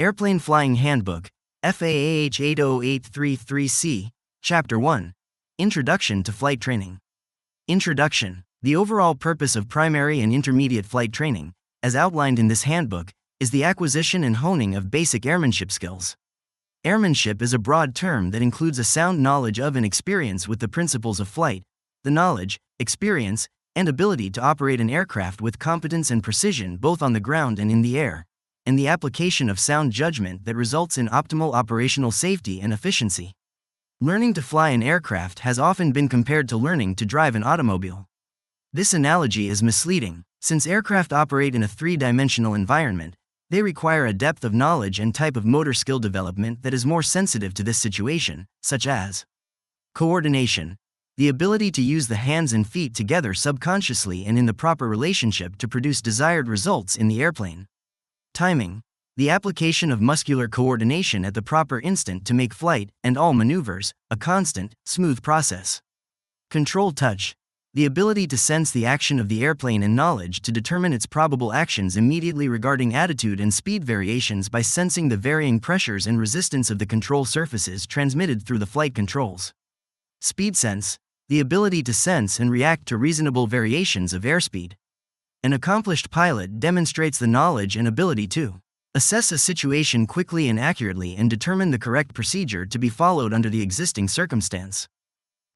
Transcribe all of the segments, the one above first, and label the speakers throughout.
Speaker 1: Airplane Flying Handbook, FAA 80833C, Chapter 1. Introduction to Flight Training. Introduction. The overall purpose of primary and intermediate flight training, as outlined in this handbook, is the acquisition and honing of basic airmanship skills. Airmanship is a broad term that includes a sound knowledge of and experience with the principles of flight, the knowledge, experience, and ability to operate an aircraft with competence and precision both on the ground and in the air, and the application of sound judgment that results in optimal operational safety and efficiency. Learning to fly an aircraft has often been compared to learning to drive an automobile. This analogy is misleading, since aircraft operate in a three-dimensional environment. They require a depth of knowledge and type of motor skill development that is more sensitive to this situation, such as coordination, the ability to use the hands and feet together subconsciously and in the proper relationship to produce desired results in the airplane. Timing, the application of muscular coordination at the proper instant to make flight and all maneuvers a constant, smooth process. Control touch, the ability to sense the action of the airplane and knowledge to determine its probable actions immediately regarding attitude and speed variations by sensing the varying pressures and resistance of the control surfaces transmitted through the flight controls. Speed sense, the ability to sense and react to reasonable variations of airspeed. An accomplished pilot demonstrates the knowledge and ability to assess a situation quickly and accurately and determine the correct procedure to be followed under the existing circumstance.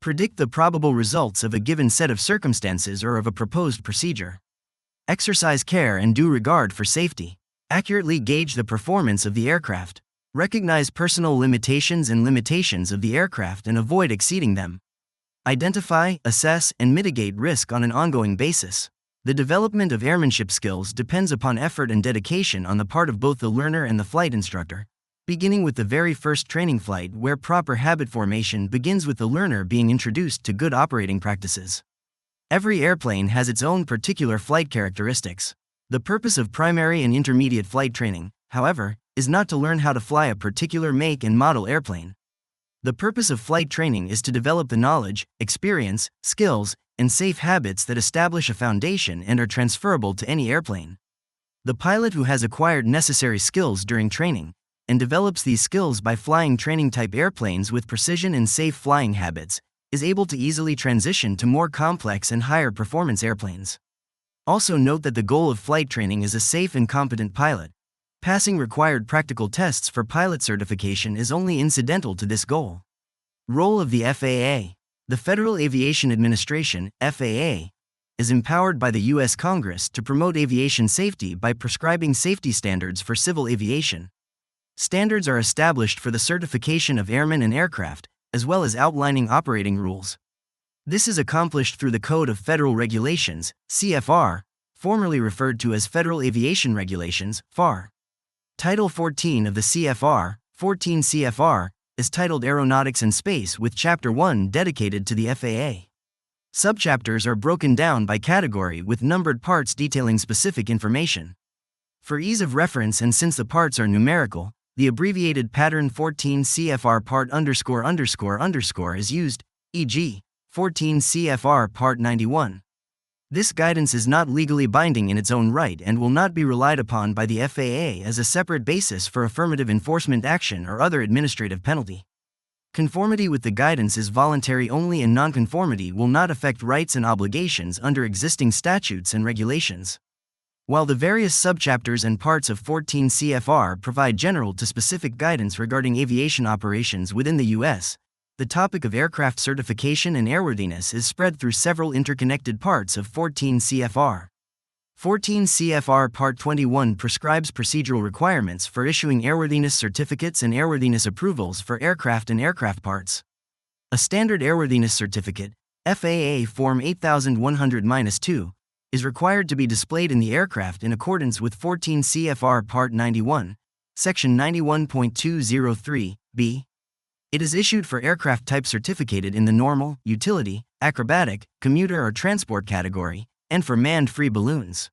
Speaker 1: Predict the probable results of a given set of circumstances or of a proposed procedure. Exercise care and due regard for safety. Accurately gauge the performance of the aircraft. Recognize personal limitations and limitations of the aircraft and avoid exceeding them. Identify, assess, and mitigate risk on an ongoing basis. The development of airmanship skills depends upon effort and dedication on the part of both the learner and the flight instructor, beginning with the very first training flight where proper habit formation begins with the learner being introduced to good operating practices. Every airplane has its own particular flight characteristics. The purpose of primary and intermediate flight training, however, is not to learn how to fly a particular make and model airplane. The purpose of flight training is to develop the knowledge, experience, skills, and safe habits that establish a foundation and are transferable to any airplane. The pilot who has acquired necessary skills during training, and develops these skills by flying training-type airplanes with precision and safe flying habits, is able to easily transition to more complex and higher-performance airplanes. Also note that the goal of flight training is a safe and competent pilot. Passing required practical tests for pilot certification is only incidental to this goal. Role of the FAA. The Federal Aviation Administration, FAA, is empowered by the U.S. Congress to promote aviation safety by prescribing safety standards for civil aviation. Standards are established for the certification of airmen and aircraft, as well as outlining operating rules. This is accomplished through the Code of Federal Regulations, CFR, formerly referred to as Federal Aviation Regulations, FAR. Title 14 of the CFR, 14 CFR, is titled Aeronautics and Space with Chapter 1 dedicated to the FAA. Subchapters are broken down by category with numbered parts detailing specific information. For ease of reference and since the parts are numerical, the abbreviated pattern 14 CFR part ___ is used, e.g., 14 CFR part 91. This guidance is not legally binding in its own right and will not be relied upon by the FAA as a separate basis for affirmative enforcement action or other administrative penalty. Conformity with the guidance is voluntary only and nonconformity will not affect rights and obligations under existing statutes and regulations. While the various subchapters and parts of 14 CFR provide general to specific guidance regarding aviation operations within the U.S., the topic of aircraft certification and airworthiness is spread through several interconnected parts of 14 CFR. 14 CFR Part 21 prescribes procedural requirements for issuing airworthiness certificates and airworthiness approvals for aircraft and aircraft parts. A standard airworthiness certificate, FAA Form 8100-2, is required to be displayed in the aircraft in accordance with 14 CFR Part 91, Section 91.203b. It is issued for aircraft type certificated in the normal, utility, acrobatic, commuter or transport category, and for manned free balloons.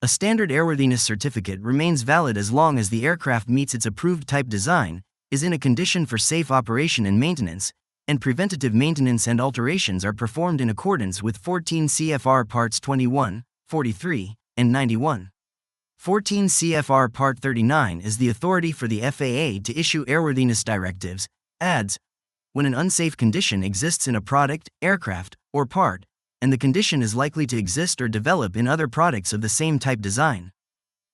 Speaker 1: A standard airworthiness certificate remains valid as long as the aircraft meets its approved type design, is in a condition for safe operation and maintenance, and preventative maintenance and alterations are performed in accordance with 14 CFR Parts 21, 43, and 91. 14 CFR Part 39 is the authority for the FAA to issue airworthiness directives, ADS, when an unsafe condition exists in a product, aircraft, or part, and the condition is likely to exist or develop in other products of the same type design.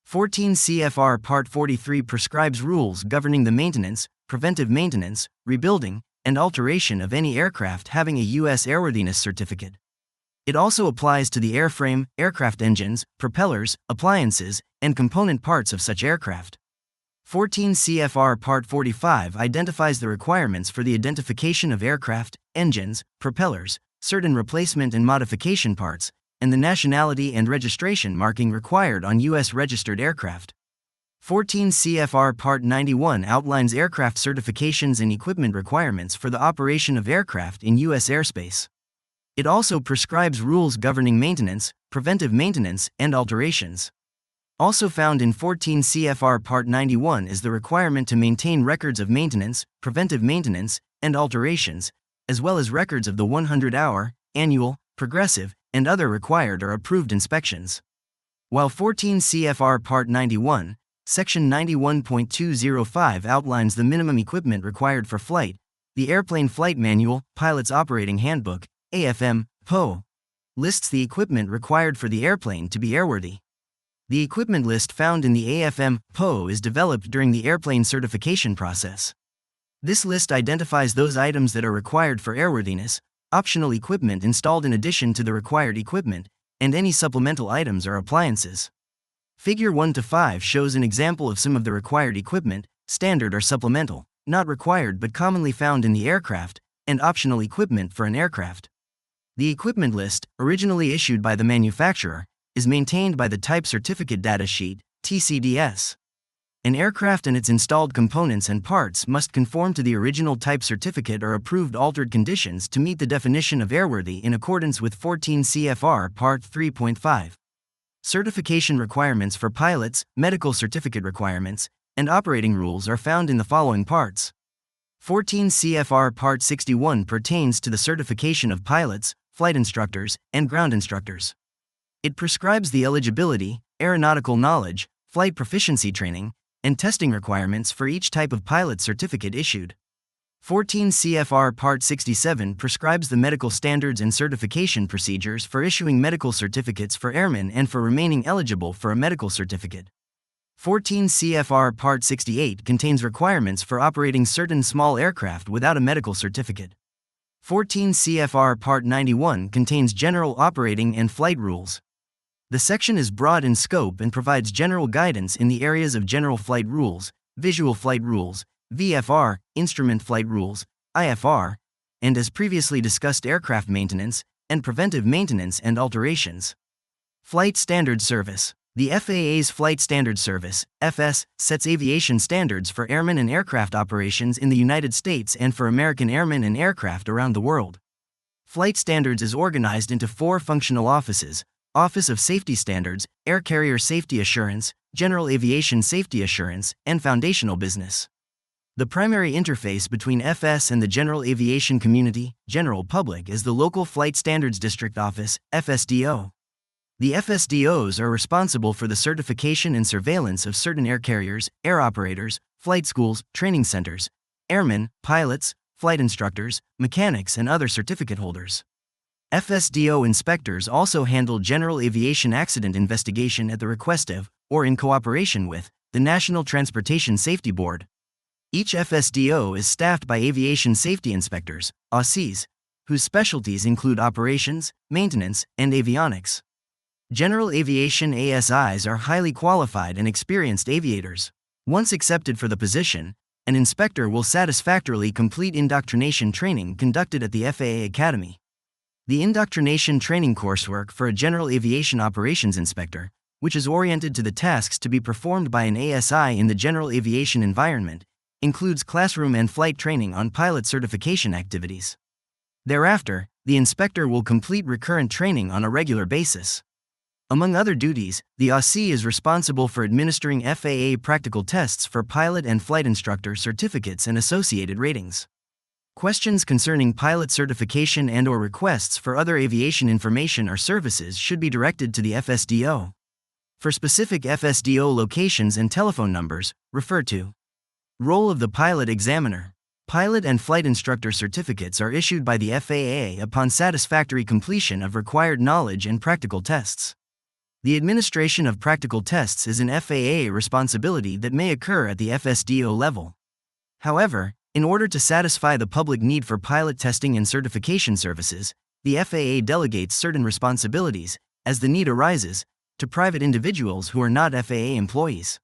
Speaker 1: 14 CFR Part 43 prescribes rules governing the maintenance, preventive maintenance, rebuilding, and alteration of any aircraft having a U.S. airworthiness certificate. It also applies to the airframe, aircraft engines, propellers, appliances, and component parts of such aircraft. 14 CFR Part 45 identifies the requirements for the identification of aircraft, engines, propellers, certain replacement and modification parts, and the nationality and registration marking required on U.S. registered aircraft. 14 CFR Part 91 outlines aircraft certifications and equipment requirements for the operation of aircraft in U.S. airspace. It also prescribes rules governing maintenance, preventive maintenance, and alterations. Also found in 14 CFR Part 91 is the requirement to maintain records of maintenance, preventive maintenance, and alterations, as well as records of the 100-hour, annual, progressive, and other required or approved inspections. While 14 CFR Part 91, Section 91.205 outlines the minimum equipment required for flight, the Airplane Flight Manual, Pilot's Operating Handbook, AFM, PO, lists the equipment required for the airplane to be airworthy. The equipment list found in the AFM, PO is developed during the airplane certification process. This list identifies those items that are required for airworthiness, optional equipment installed in addition to the required equipment, and any supplemental items or appliances. Figure 1-5 shows an example of some of the required equipment, standard or supplemental, not required but commonly found in the aircraft, and optional equipment for an aircraft. The equipment list, originally issued by the manufacturer, is maintained by the Type Certificate Data Sheet, TCDS. An aircraft and its installed components and parts must conform to the original type certificate or approved altered conditions to meet the definition of airworthy in accordance with 14 CFR Part 3.5. Certification requirements for pilots, medical certificate requirements, and operating rules are found in the following parts. 14 CFR Part 61 pertains to the certification of pilots, flight instructors, and ground instructors. It prescribes the eligibility, aeronautical knowledge, flight proficiency training, and testing requirements for each type of pilot certificate issued. 14 CFR Part 67 prescribes the medical standards and certification procedures for issuing medical certificates for airmen and for remaining eligible for a medical certificate. 14 CFR Part 68 contains requirements for operating certain small aircraft without a medical certificate. 14 CFR Part 91 contains general operating and flight rules. The section is broad in scope and provides general guidance in the areas of general flight rules, visual flight rules, VFR, instrument flight rules, IFR, and as previously discussed aircraft maintenance, and preventive maintenance and alterations. Flight Standard Service. The FAA's Flight Standard Service, FS, sets aviation standards for airmen and aircraft operations in the United States and for American airmen and aircraft around the world. Flight Standards is organized into 4 functional offices: Office of Safety Standards, Air Carrier Safety Assurance, General Aviation Safety Assurance, and Foundational Business. The primary interface between FS and the general aviation community, general public, is the local Flight Standards District Office, FSDO. The FSDOs are responsible for the certification and surveillance of certain air carriers, air operators, flight schools, training centers, airmen, pilots, flight instructors, mechanics, and other certificate holders. FSDO inspectors also handle general aviation accident investigation at the request of, or in cooperation with, the National Transportation Safety Board. Each FSDO is staffed by aviation safety inspectors, ASIs, whose specialties include operations, maintenance, and avionics. General aviation ASIs are highly qualified and experienced aviators. Once accepted for the position, an inspector will satisfactorily complete indoctrination training conducted at the FAA Academy. The indoctrination training coursework for a general aviation operations inspector, which is oriented to the tasks to be performed by an ASI in the general aviation environment, includes classroom and flight training on pilot certification activities. Thereafter, the inspector will complete recurrent training on a regular basis. Among other duties, the ASI is responsible for administering FAA practical tests for pilot and flight instructor certificates and associated ratings. Questions concerning pilot certification and/or requests for other aviation information or services should be directed to the FSDO. For specific FSDO locations and telephone numbers, refer to Role of the Pilot Examiner. Pilot and flight instructor certificates are issued by the FAA upon satisfactory completion of required knowledge and practical tests. The administration of practical tests is an FAA responsibility that may occur at the FSDO level. However, in order to satisfy the public need for pilot testing and certification services, the FAA delegates certain responsibilities, as the need arises, to private individuals who are not FAA employees.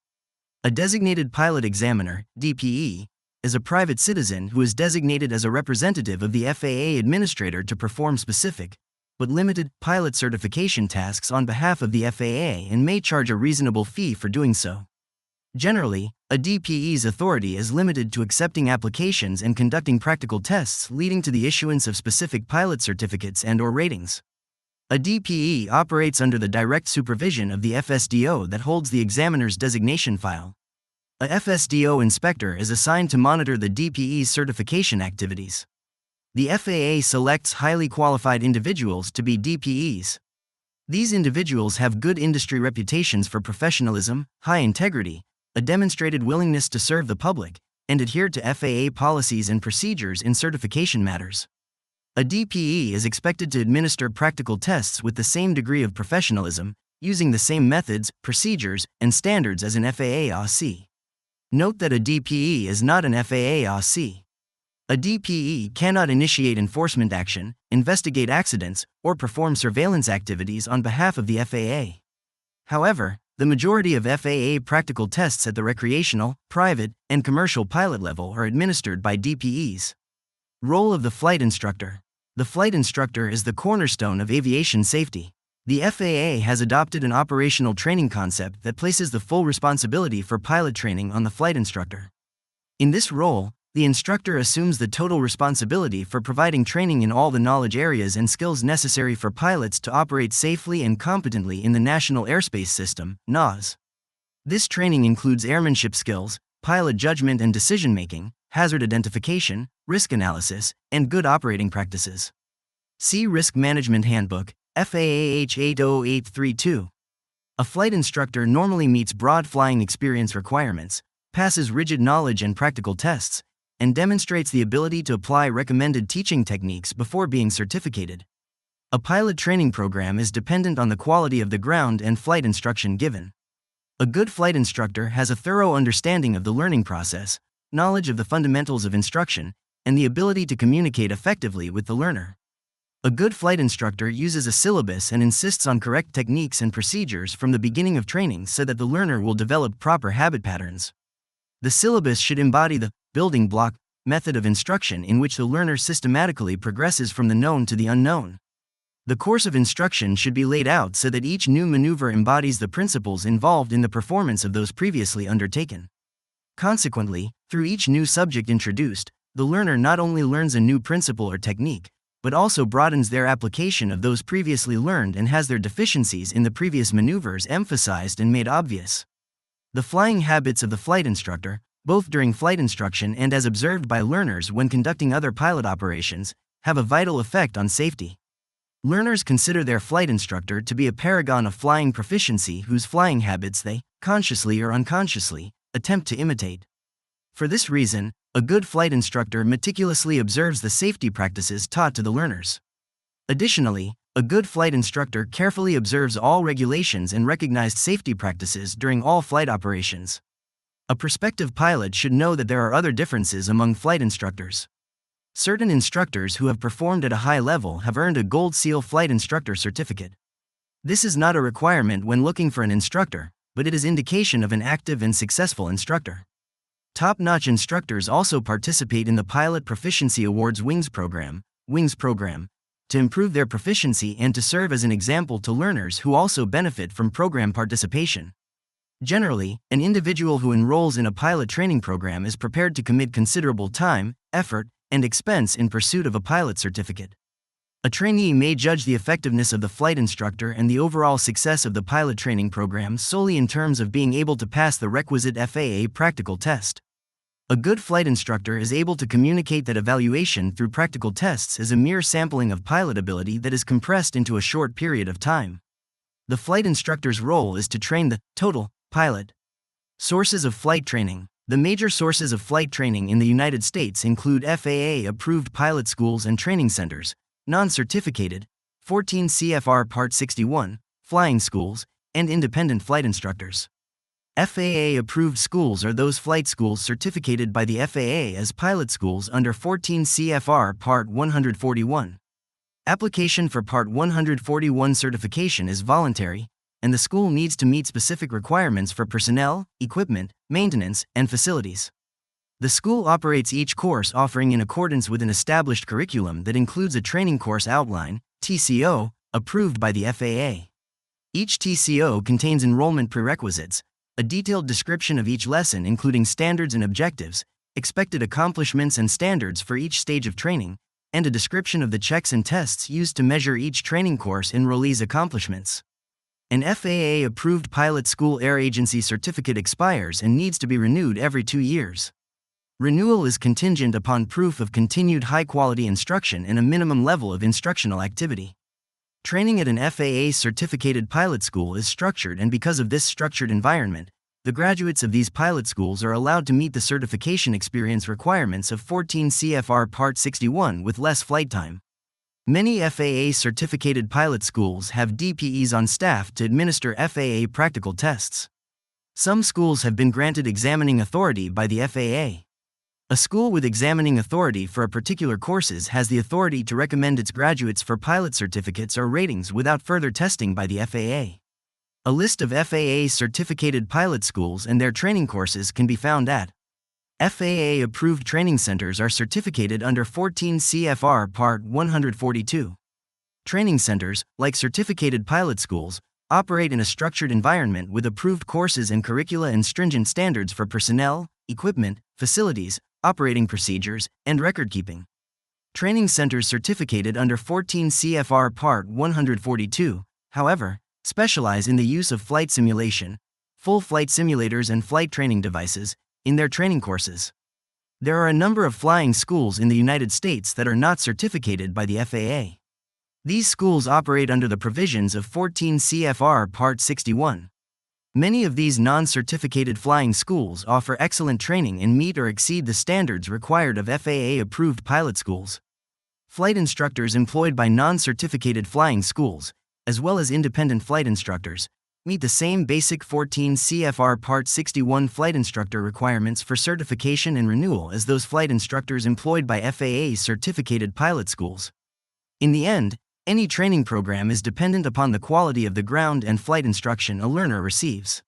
Speaker 1: A designated pilot examiner, DPE, is a private citizen who is designated as a representative of the FAA administrator to perform specific, but limited, pilot certification tasks on behalf of the FAA and may charge a reasonable fee for doing so. Generally, a DPE's authority is limited to accepting applications and conducting practical tests leading to the issuance of specific pilot certificates and/or ratings. A DPE operates under the direct supervision of the FSDO that holds the examiner's designation file. A FSDO inspector is assigned to monitor the DPE's certification activities. The FAA selects highly qualified individuals to be DPEs. These individuals have good industry reputations for professionalism, high integrity, a demonstrated willingness to serve the public, and adhere to FAA policies and procedures in certification matters. A DPE is expected to administer practical tests with the same degree of professionalism, using the same methods, procedures, and standards as an FAA AOC. Note that a DPE is not an FAA AOC. A DPE cannot initiate enforcement action, investigate accidents, or perform surveillance activities on behalf of the FAA. However, the majority of FAA practical tests at the recreational, private, and commercial pilot level are administered by DPEs. Role of the flight instructor. The flight instructor is the cornerstone of aviation safety. The FAA has adopted an operational training concept that places the full responsibility for pilot training on the flight instructor. In this role, the instructor assumes the total responsibility for providing training in all the knowledge areas and skills necessary for pilots to operate safely and competently in the National Airspace System, NAS. This training includes airmanship skills, pilot judgment and decision-making, hazard identification, risk analysis, and good operating practices. See Risk Management Handbook, FAAH 80832. A flight instructor normally meets broad flying experience requirements, passes rigid knowledge and practical tests, and demonstrates the ability to apply recommended teaching techniques before being certificated. A pilot training program is dependent on the quality of the ground and flight instruction given. A good flight instructor has a thorough understanding of the learning process, knowledge of the fundamentals of instruction, and the ability to communicate effectively with the learner. A good flight instructor uses a syllabus and insists on correct techniques and procedures from the beginning of training so that the learner will develop proper habit patterns. The syllabus should embody the building block method of instruction in which the learner systematically progresses from the known to the unknown. The course of instruction should be laid out so that each new maneuver embodies the principles involved in the performance of those previously undertaken. Consequently, through each new subject introduced, the learner not only learns a new principle or technique, but also broadens their application of those previously learned and has their deficiencies in the previous maneuvers emphasized and made obvious. The flying habits of the flight instructor, both during flight instruction and as observed by learners when conducting other pilot operations, have a vital effect on safety. Learners consider their flight instructor to be a paragon of flying proficiency whose flying habits they, consciously or unconsciously, attempt to imitate. For this reason, a good flight instructor meticulously observes the safety practices taught to the learners. Additionally, a good flight instructor carefully observes all regulations and recognized safety practices during all flight operations. A prospective pilot should know that there are other differences among flight instructors. Certain instructors who have performed at a high level have earned a Gold Seal Flight Instructor Certificate. This is not a requirement when looking for an instructor, but it is indication of an active and successful instructor. Top-notch instructors also participate in the Pilot Proficiency Awards WINGS Program, to improve their proficiency and to serve as an example to learners who also benefit from program participation. Generally, an individual who enrolls in a pilot training program is prepared to commit considerable time, effort, and expense in pursuit of a pilot certificate. A trainee may judge the effectiveness of the flight instructor and the overall success of the pilot training program solely in terms of being able to pass the requisite FAA practical test. A good flight instructor is able to communicate that evaluation through practical tests is a mere sampling of pilot ability that is compressed into a short period of time. The flight instructor's role is to train the total pilot. Sources of flight training. The major sources of flight training in the United States include FAA-approved pilot schools and training centers, non-certificated, 14 CFR Part 61, flying schools, and independent flight instructors. FAA-approved schools are those flight schools certificated by the FAA as pilot schools under 14 CFR Part 141. Application for Part 141 certification is voluntary, and the school needs to meet specific requirements for personnel, equipment, maintenance, and facilities. The school operates each course offering in accordance with an established curriculum that includes a training course outline, TCO, approved by the FAA. Each TCO contains enrollment prerequisites, a detailed description of each lesson including standards and objectives, expected accomplishments and standards for each stage of training, and a description of the checks and tests used to measure each training course enrollee's accomplishments. An FAA-approved pilot school air agency certificate expires and needs to be renewed every 2 years. Renewal is contingent upon proof of continued high-quality instruction and a minimum level of instructional activity. Training at an FAA-certificated pilot school is structured, and because of this structured environment, the graduates of these pilot schools are allowed to meet the certification experience requirements of 14 CFR Part 61 with less flight time. Many FAA-certificated pilot schools have DPEs on staff to administer FAA practical tests. Some schools have been granted examining authority by the FAA. A school with examining authority for a particular courses has the authority to recommend its graduates for pilot certificates or ratings without further testing by the FAA. A list of FAA-certificated pilot schools and their training courses can be found at FAA-approved training centers are certificated under 14 CFR Part 142. Training centers, like certificated pilot schools, operate in a structured environment with approved courses and curricula and stringent standards for personnel, equipment, facilities, operating procedures, and record-keeping. Training centers certificated under 14 CFR Part 142, however, specialize in the use of flight simulation, full flight simulators and flight training devices in their training courses. There are a number of flying schools in the United States that are not certificated by the FAA. These schools operate under the provisions of 14 CFR Part 61. Many of these non-certificated flying schools offer excellent training and meet or exceed the standards required of FAA-approved pilot schools. Flight instructors employed by non-certificated flying schools, as well as independent flight instructors, meet the same basic 14 CFR Part 61 flight instructor requirements for certification and renewal as those flight instructors employed by FAA-certificated pilot schools. In the end, any training program is dependent upon the quality of the ground and flight instruction a learner receives.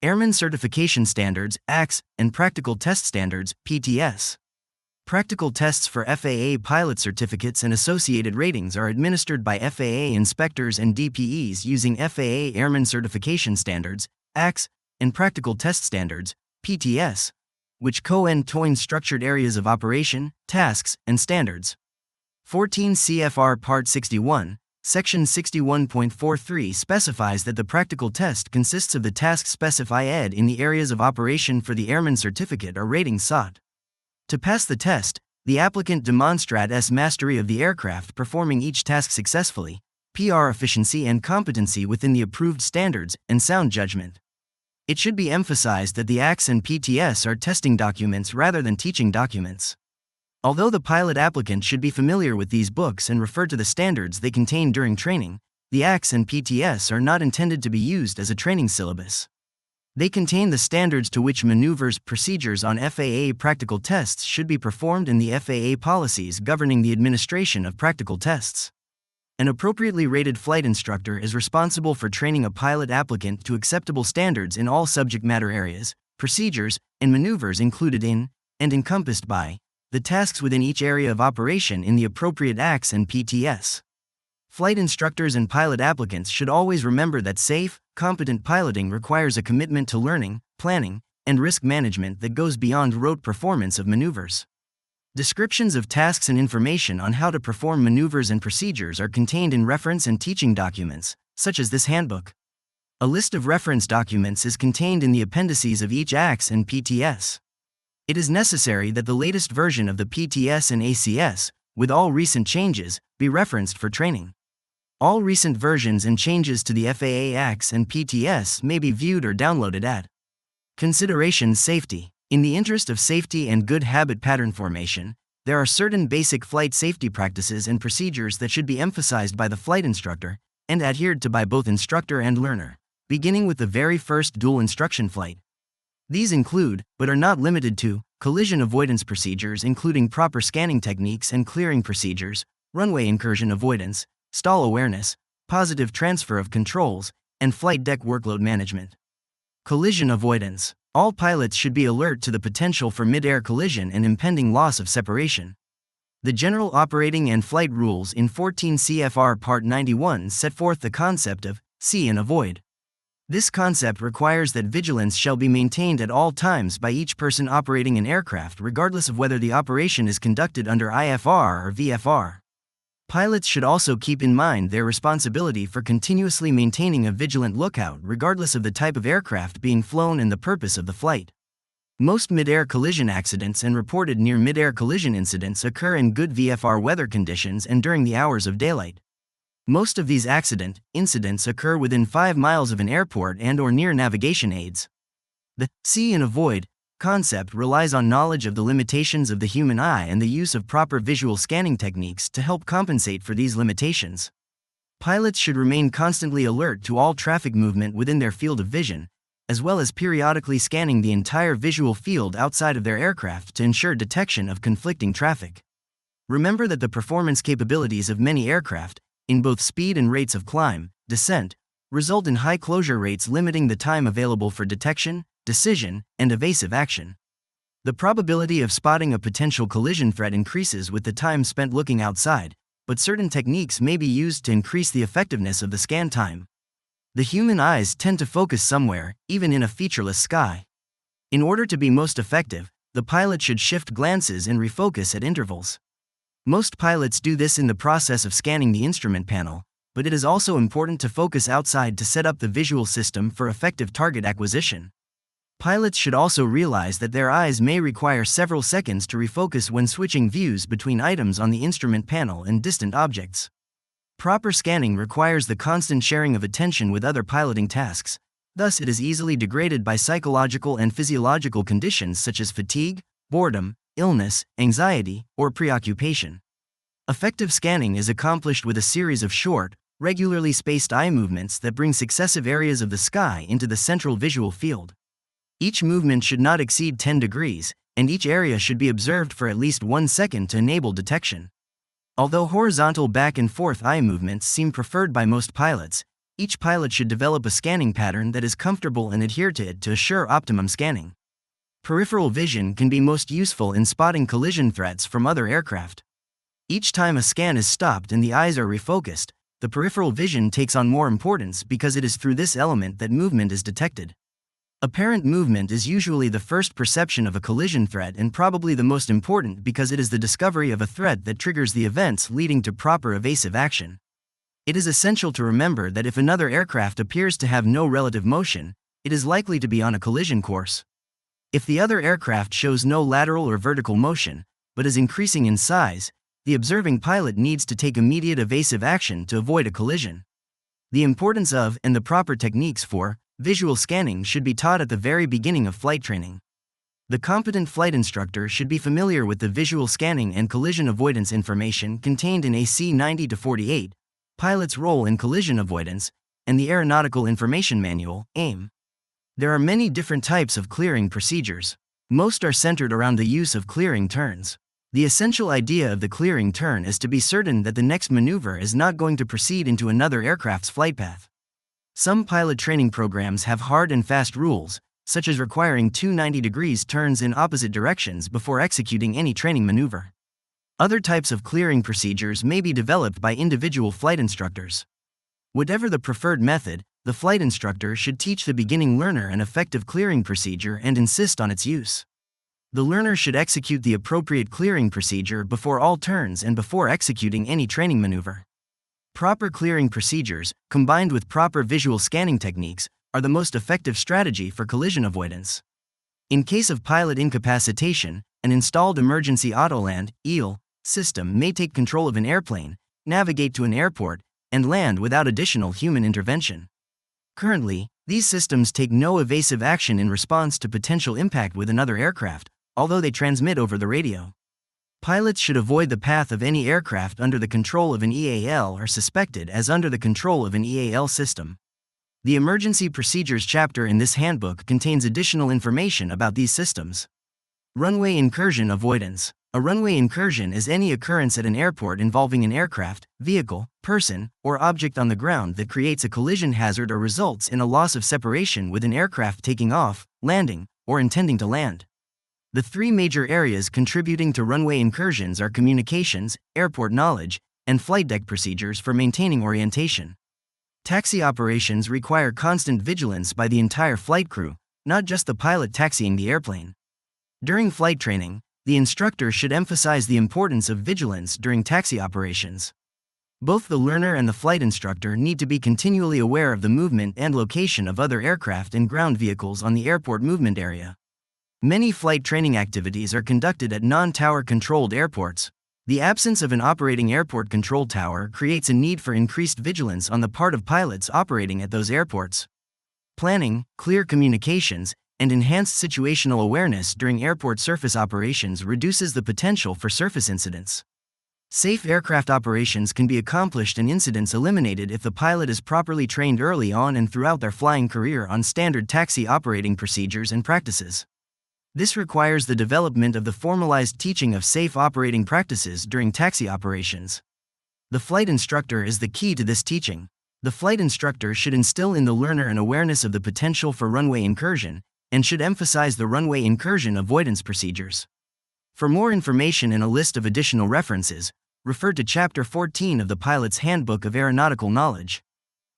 Speaker 1: Airman Certification Standards, ACS, and Practical Test Standards, PTS. Practical tests for FAA pilot certificates and associated ratings are administered by FAA inspectors and DPEs using FAA Airman Certification Standards, ACS, and Practical Test Standards, PTS, which co-end-to-end structured areas of operation, tasks, and standards. 14 CFR Part 61, Section 61.43 specifies that the practical test consists of the tasks specified in the areas of operation for the Airman certificate or rating sought. To pass the test, the applicant demonstrates mastery of the aircraft performing each task successfully, PR efficiency and competency within the approved standards, and sound judgment. It should be emphasized that the ACS and PTS are testing documents rather than teaching documents. Although the pilot applicant should be familiar with these books and refer to the standards they contain during training, the ACS and PTS are not intended to be used as a training syllabus. They contain the standards to which maneuvers, procedures on FAA practical tests should be performed and the FAA policies governing the administration of practical tests. An appropriately rated flight instructor is responsible for training a pilot applicant to acceptable standards in all subject matter areas, procedures, and maneuvers included in, and encompassed by, the tasks within each area of operation in the appropriate ACS and PTS. Flight instructors and pilot applicants should always remember that safe, competent piloting requires a commitment to learning, planning, and risk management that goes beyond rote performance of maneuvers. Descriptions of tasks and information on how to perform maneuvers and procedures are contained in reference and teaching documents, such as this handbook. A list of reference documents is contained in the appendices of each ACS and PTS. It is necessary that the latest version of the PTS and ACS, with all recent changes, be referenced for training. All recent versions and changes to the FAA ACS and PTS may be viewed or downloaded at Considerations Safety. In the interest of safety and good habit pattern formation, there are certain basic flight safety practices and procedures that should be emphasized by the flight instructor and adhered to by both instructor and learner, beginning with the very first dual instruction flight. These include, but are not limited to, collision avoidance procedures including proper scanning techniques and clearing procedures, runway incursion avoidance, stall awareness, positive transfer of controls, and flight deck workload management. Collision avoidance. All pilots should be alert to the potential for mid-air collision and impending loss of separation. The General Operating and Flight Rules in 14 CFR Part 91 set forth the concept of see and avoid. This concept requires that vigilance shall be maintained at all times by each person operating an aircraft regardless of whether the operation is conducted under IFR or VFR. Pilots should also keep in mind their responsibility for continuously maintaining a vigilant lookout regardless of the type of aircraft being flown and the purpose of the flight. Most mid-air collision accidents and reported near mid-air collision incidents occur in good VFR weather conditions and during the hours of daylight. Most of these incidents occur within 5 miles of an airport and/or near navigation aids. The see and avoid concept relies on knowledge of the limitations of the human eye and the use of proper visual scanning techniques to help compensate for these limitations. Pilots should remain constantly alert to all traffic movement within their field of vision, as well as periodically scanning the entire visual field outside of their aircraft to ensure detection of conflicting traffic. Remember that the performance capabilities of many aircraft, in both speed and rates of climb, descent, result in high closure rates limiting the time available for detection, decision, and evasive action. The probability of spotting a potential collision threat increases with the time spent looking outside, but certain techniques may be used to increase the effectiveness of the scan time. The human eyes tend to focus somewhere, even in a featureless sky. In order to be most effective, the pilot should shift glances and refocus at intervals. Most pilots do this in the process of scanning the instrument panel, but it is also important to focus outside to set up the visual system for effective target acquisition. Pilots should also realize that their eyes may require several seconds to refocus when switching views between items on the instrument panel and distant objects. Proper scanning requires the constant sharing of attention with other piloting tasks, thus it is easily degraded by psychological and physiological conditions such as fatigue, boredom, illness, anxiety, or preoccupation. Effective scanning is accomplished with a series of short, regularly spaced eye movements that bring successive areas of the sky into the central visual field. Each movement should not exceed 10 degrees, and each area should be observed for at least 1 second to enable detection. Although horizontal back and forth eye movements seem preferred by most pilots, each pilot should develop a scanning pattern that is comfortable and adhere to it to assure optimum scanning. Peripheral vision can be most useful in spotting collision threats from other aircraft. Each time a scan is stopped and the eyes are refocused, the peripheral vision takes on more importance because it is through this element that movement is detected. Apparent movement is usually the first perception of a collision threat and probably the most important because it is the discovery of a threat that triggers the events leading to proper evasive action. It is essential to remember that if another aircraft appears to have no relative motion, it is likely to be on a collision course. If the other aircraft shows no lateral or vertical motion, but is increasing in size, the observing pilot needs to take immediate evasive action to avoid a collision. The importance of, and the proper techniques for, visual scanning should be taught at the very beginning of flight training. The competent flight instructor should be familiar with the visual scanning and collision avoidance information contained in AC 90-48, Pilot's Role in Collision Avoidance, and the Aeronautical Information Manual, AIM. There are many different types of clearing procedures. Most are centered around the use of clearing turns. The essential idea of the clearing turn is to be certain that the next maneuver is not going to proceed into another aircraft's flight path. Some pilot training programs have hard and fast rules, such as requiring 2 90-degree turns in opposite directions before executing any training maneuver. Other types of clearing procedures may be developed by individual flight instructors. Whatever the preferred method, the flight instructor should teach the beginning learner an effective clearing procedure and insist on its use. The learner should execute the appropriate clearing procedure before all turns and before executing any training maneuver. Proper clearing procedures, combined with proper visual scanning techniques, are the most effective strategy for collision avoidance. In case of pilot incapacitation, an installed emergency autoland (EAL) system may take control of an airplane, navigate to an airport, and land without additional human intervention. Currently, these systems take no evasive action in response to potential impact with another aircraft, although they transmit over the radio. Pilots should avoid the path of any aircraft under the control of an EAL or suspected as under the control of an EAL system. The Emergency Procedures chapter in this handbook contains additional information about these systems. Runway incursion avoidance. A runway incursion is any occurrence at an airport involving an aircraft, vehicle, person, or object on the ground that creates a collision hazard or results in a loss of separation with an aircraft taking off, landing, or intending to land. The three major areas contributing to runway incursions are communications, airport knowledge, and flight deck procedures for maintaining orientation. Taxi operations require constant vigilance by the entire flight crew, not just the pilot taxiing the airplane. During flight training, the instructor should emphasize the importance of vigilance during taxi operations. Both the learner and the flight instructor need to be continually aware of the movement and location of other aircraft and ground vehicles on the airport movement area. Many flight training activities are conducted at non-tower controlled airports. The absence of an operating airport control tower creates a need for increased vigilance on the part of pilots operating at those airports. Planning, clear communications, and enhanced situational awareness during airport surface operations reduces the potential for surface incidents. Safe aircraft operations can be accomplished and incidents eliminated if the pilot is properly trained early on and throughout their flying career on standard taxi operating procedures and practices. This requires the development of the formalized teaching of safe operating practices during taxi operations. The flight instructor is the key to this teaching. The flight instructor should instill in the learner an awareness of the potential for runway incursion, and should emphasize the runway incursion avoidance procedures. For more information and a list of additional references, refer to Chapter 14 of the Pilot's Handbook of Aeronautical Knowledge.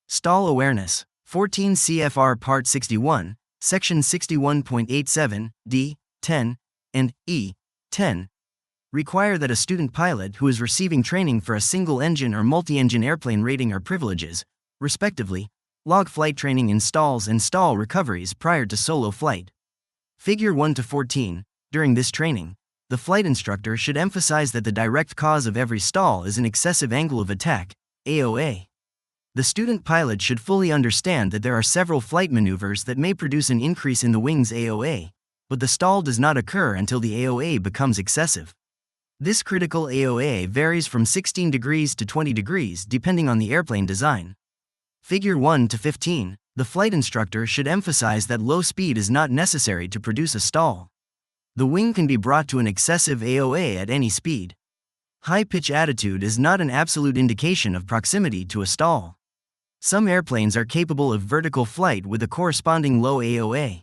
Speaker 1: Stall Awareness, 14 CFR Part 61, Section 61.87, D, 10, and E, 10, require that a student pilot who is receiving training for a single-engine or multi-engine airplane rating or privileges, respectively, log flight training in stalls and stall recoveries prior to solo flight. Figure 1-14, during this training, the flight instructor should emphasize that the direct cause of every stall is an excessive angle of attack, AOA. The student pilot should fully understand that there are several flight maneuvers that may produce an increase in the wing's AOA, but the stall does not occur until the AOA becomes excessive. This critical AOA varies from 16 degrees to 20 degrees depending on the airplane design. Figure 1-15, the flight instructor should emphasize that low speed is not necessary to produce a stall. The wing can be brought to an excessive AOA at any speed. High pitch attitude is not an absolute indication of proximity to a stall. Some airplanes are capable of vertical flight with a corresponding low AOA.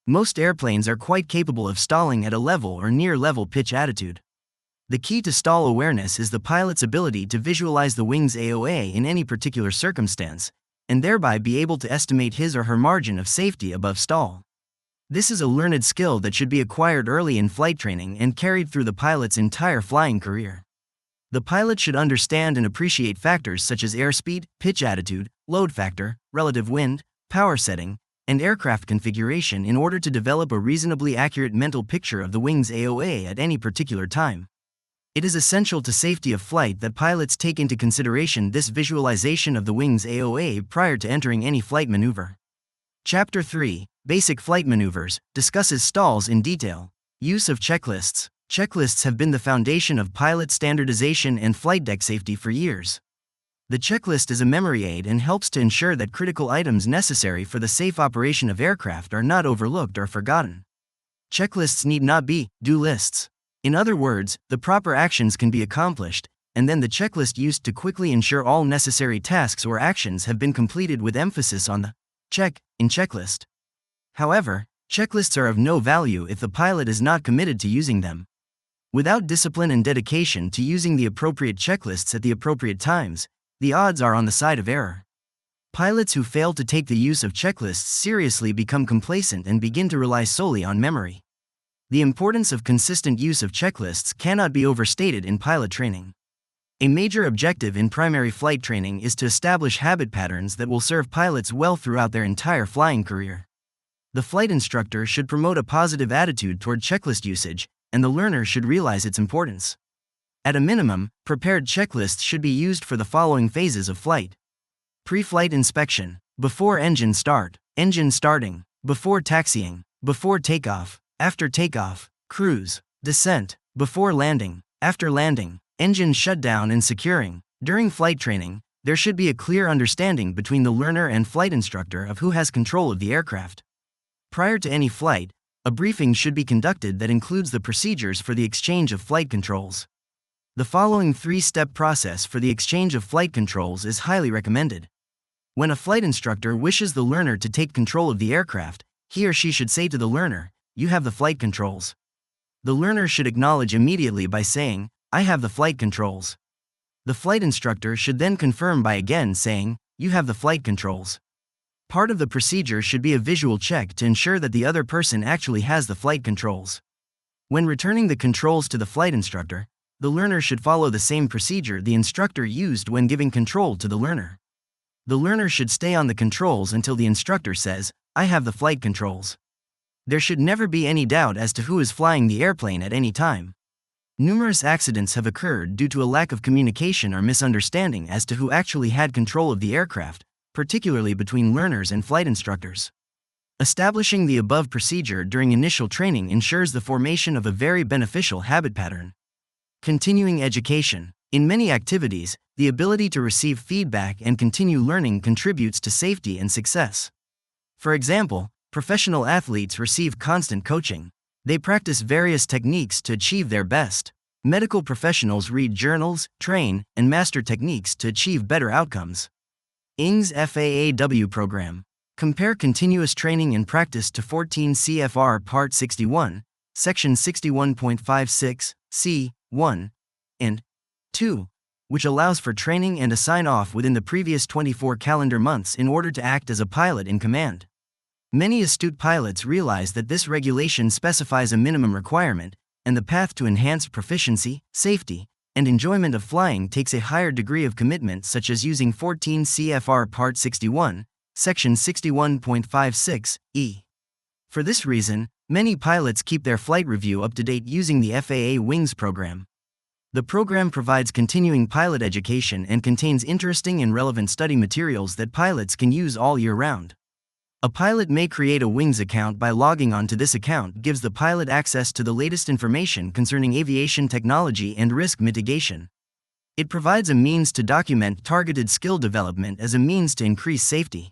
Speaker 1: Most airplanes are quite capable of stalling at a level or near level pitch attitude. The key to stall awareness is the pilot's ability to visualize the wing's AOA in any particular circumstance, and thereby be able to estimate his or her margin of safety above stall. This is a learned skill that should be acquired early in flight training and carried through the pilot's entire flying career. The pilot should understand and appreciate factors such as airspeed, pitch attitude, load factor, relative wind, power setting, and aircraft configuration in order to develop a reasonably accurate mental picture of the wing's AOA at any particular time. It is essential to safety of flight that pilots take into consideration this visualization of the wing's AOA prior to entering any flight maneuver. Chapter 3, Basic Flight Maneuvers, discusses stalls in detail. Use of checklists. Checklists have been the foundation of pilot standardization and flight deck safety for years. The checklist is a memory aid and helps to ensure that critical items necessary for the safe operation of aircraft are not overlooked or forgotten. Checklists need not be do lists. In other words, the proper actions can be accomplished, and then the checklist used to quickly ensure all necessary tasks or actions have been completed with emphasis on the check in checklist. However, checklists are of no value if the pilot is not committed to using them. Without discipline and dedication to using the appropriate checklists at the appropriate times, the odds are on the side of error. Pilots who fail to take the use of checklists seriously become complacent and begin to rely solely on memory. The importance of consistent use of checklists cannot be overstated in pilot training. A major objective in primary flight training is to establish habit patterns that will serve pilots well throughout their entire flying career. The flight instructor should promote a positive attitude toward checklist usage, and the learner should realize its importance. At a minimum, prepared checklists should be used for the following phases of flight. Pre-flight inspection, before engine start, engine starting, before taxiing, before takeoff, after takeoff, cruise, descent, before landing, after landing, engine shutdown and securing. During flight training, there should be a clear understanding between the learner and flight instructor of who has control of the aircraft. Prior to any flight, a briefing should be conducted that includes the procedures for the exchange of flight controls. The following 3-step process for the exchange of flight controls is highly recommended. When a flight instructor wishes the learner to take control of the aircraft, he or she should say to the learner, "You have the flight controls." The learner should acknowledge immediately by saying, "I have the flight controls." The flight instructor should then confirm by again saying, "You have the flight controls." Part of the procedure should be a visual check to ensure that the other person actually has the flight controls. When returning the controls to the flight instructor, the learner should follow the same procedure the instructor used when giving control to the learner. The learner should stay on the controls until the instructor says, "I have the flight controls." There should never be any doubt as to who is flying the airplane at any time. Numerous accidents have occurred due to a lack of communication or misunderstanding as to who actually had control of the aircraft, particularly between learners and flight instructors. Establishing the above procedure during initial training ensures the formation of a very beneficial habit pattern. Continuing education. In many activities, the ability to receive feedback and continue learning contributes to safety and success. For example, professional athletes receive constant coaching. They practice various techniques to achieve their best. Medical professionals read journals, train, and master techniques to achieve better outcomes. ING's FAA Program. Compare continuous training and practice to 14 CFR Part 61, Section 61.56, C. 1 and 2, which allows for training and a sign-off within the previous 24 calendar months in order to act as a pilot in command. Many astute pilots realize that this regulation specifies a minimum requirement, and the path to enhanced proficiency, safety, and enjoyment of flying takes a higher degree of commitment, such as using 14 CFR Part 61, Section 61.56, E. For this reason, many pilots keep their flight review up to date using the FAA WINGS Program. The program provides continuing pilot education and contains interesting and relevant study materials that pilots can use all year round. A pilot may create a WINGS account by logging on to this account gives the pilot access to the latest information concerning aviation technology and risk mitigation. It provides a means to document targeted skill development as a means to increase safety.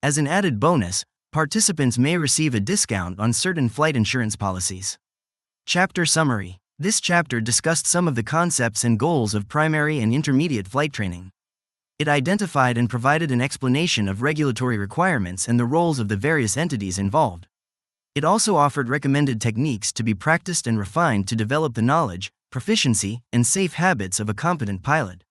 Speaker 1: As an added bonus, participants may receive a discount on certain flight insurance policies. Chapter Summary. This chapter discussed some of the concepts and goals of primary and intermediate flight training. It identified and provided an explanation of regulatory requirements and the roles of the various entities involved. It also offered recommended techniques to be practiced and refined to develop the knowledge, proficiency, and safe habits of a competent pilot.